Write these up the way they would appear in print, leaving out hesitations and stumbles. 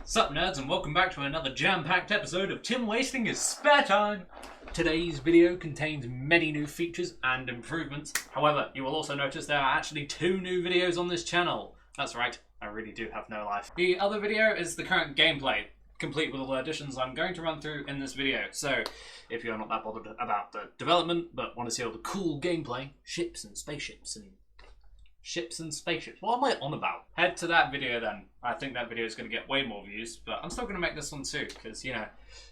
Sup nerds, and welcome back to another jam-packed episode of Tim Wasting His Spare Time! Today's video contains many new features and improvements. However, you will also notice there are actually 2 new videos on this channel. That's right, I really do have no life. The other video is the current gameplay, complete with all the additions I'm going to run through in this video. So, if you're not that bothered about the development, but want to see all the cool gameplay, ships and spaceships. What am I on about? Head to that video then. I think that video is going to get way more views, but I'm still going to make this one too, because, you know,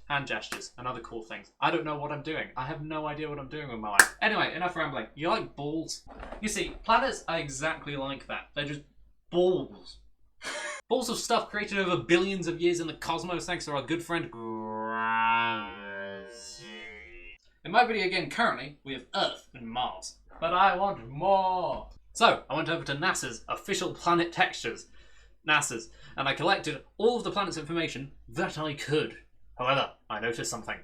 hand gestures and other cool things. I don't know what I'm doing. I have no idea what I'm doing with my life. Anyway, enough rambling. You like balls? You see, planets are exactly like that. They're just balls. Balls of stuff created over billions of years in the cosmos thanks to our good friend gravity. In my video again, currently, we have Earth and Mars. But I want more! So, I went over to NASA's official planet textures, and I collected all of the planet's information that I could. However, I noticed something.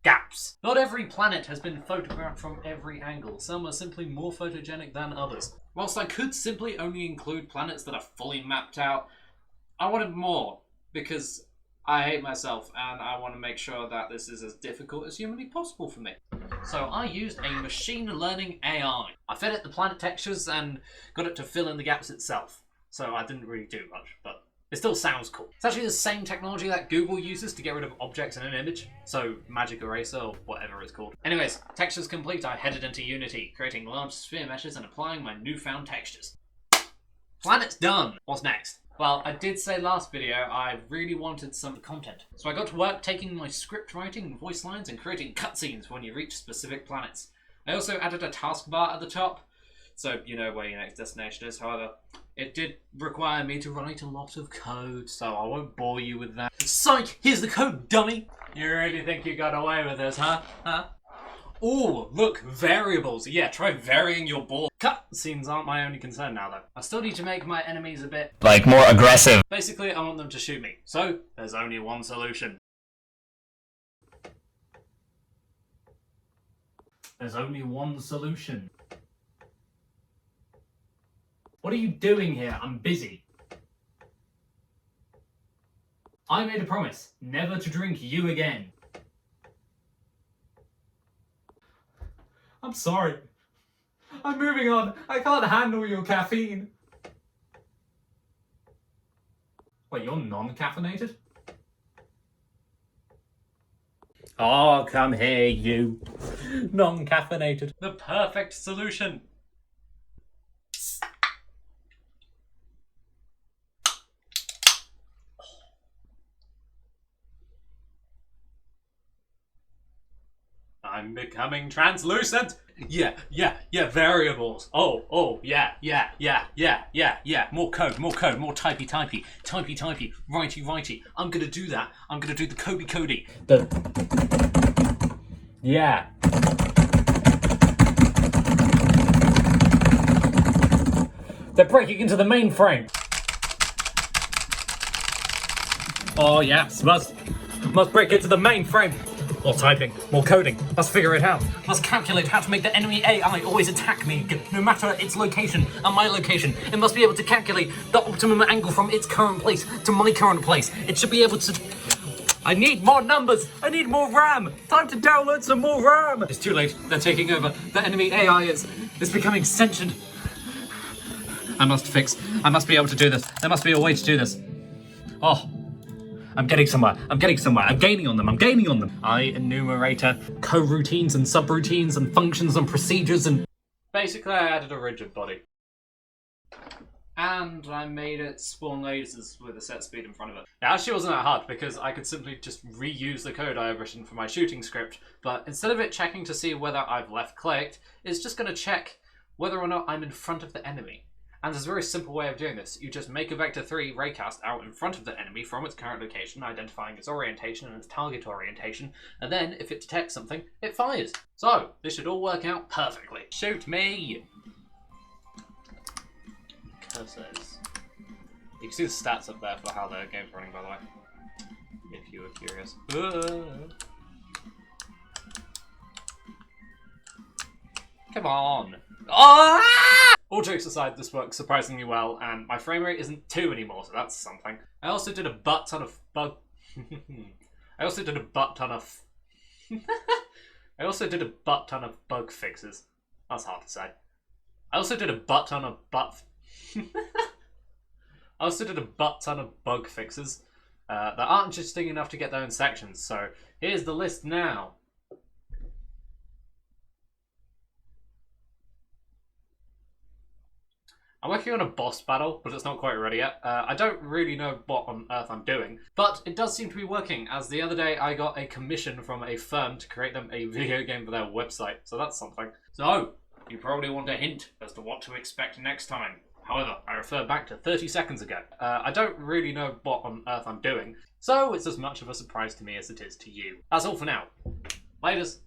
Gaps. Not every planet has been photographed from every angle. Some are simply more photogenic than others. Whilst I could simply only include planets that are fully mapped out, I wanted more, because I hate myself and I want to make sure that this is as difficult as humanly possible for me. So I used a machine learning AI. I fed it the planet textures and got it to fill in the gaps itself. So I didn't really do much, but it still sounds cool. It's actually the same technology that Google uses to get rid of objects in an image. So Magic Eraser or whatever it's called. Anyways, textures complete, I headed into Unity, creating large sphere meshes and applying my newfound textures. Planet's done. What's next? Well, I did say last video I really wanted some content. So I got to work taking my script writing, voice lines, and creating cutscenes when you reach specific planets. I also added a taskbar at the top, so you know where your next destination is. However, it did require me to write a lot of code, so I won't bore you with that. Psych! Here's the code, dummy! You really think you got away with this, huh? Ooh, look, variables. Yeah, try varying your ball. Cutscenes aren't my only concern now, though. I still need to make my enemies a bit... more aggressive. Basically, I want them to shoot me. So, there's only one solution. There's only one solution. What are you doing here? I'm busy. I made a promise, never to drink you again. I'm sorry. I'm moving on. I can't handle your caffeine. Wait, you're non-caffeinated? Oh, come here, you. Non-caffeinated. The perfect solution. I'm becoming translucent. Yeah, variables. Oh, yeah. More code, more typey, righty. I'm gonna do that. I'm gonna do the codey. Yeah. They're breaking into the mainframe. Oh, yes, must break into the mainframe. More typing, more coding. Let's figure it out. Let's calculate how to make the enemy AI always attack me, no matter its location and my location. It must be able to calculate the optimum angle from its current place to my current place. It should be able to... I need more numbers. I need more RAM. Time to download some more RAM. It's too late. They're taking over. The enemy AI is becoming sentient. I must be able to do this. There must be a way to do this. Oh. I'm getting somewhere. I'm gaining on them. Enumerator, coroutines and subroutines and functions and procedures and... Basically, I added a rigid body. And I made it spawn lasers with a set speed in front of it. It actually wasn't that hard because I could simply just reuse the code I have written for my shooting script, but instead of it checking to see whether I've left-clicked, it's just going to check whether or not I'm in front of the enemy. And there's a very simple way of doing this. You just make a Vector 3 raycast out in front of the enemy from its current location, identifying its orientation and its target orientation, and then, if it detects something, it fires. So, this should all work out perfectly. Shoot me! Cursors. You can see the stats up there for how the game's running, by the way, if you were curious. Come on! Oh! All jokes aside, this works surprisingly well, and my frame rate isn't 2 anymore, so that's something. I also did a butt ton of bug... I also did a butt ton of... I also did a butt ton of bug fixes. That's hard to say. I also did a butt ton of I also did a butt ton of bug fixes that aren't interesting enough to get their own sections, so here's the list now. I'm working on a boss battle, but it's not quite ready yet. I don't really know what on earth I'm doing, but it does seem to be working, as the other day I got a commission from a firm to create them a video game for their website, so that's something. So, you probably want a hint as to what to expect next time. However, I refer back to 30 seconds ago. I don't really know what on earth I'm doing, so it's as much of a surprise to me as it is to you. That's all for now. Laters.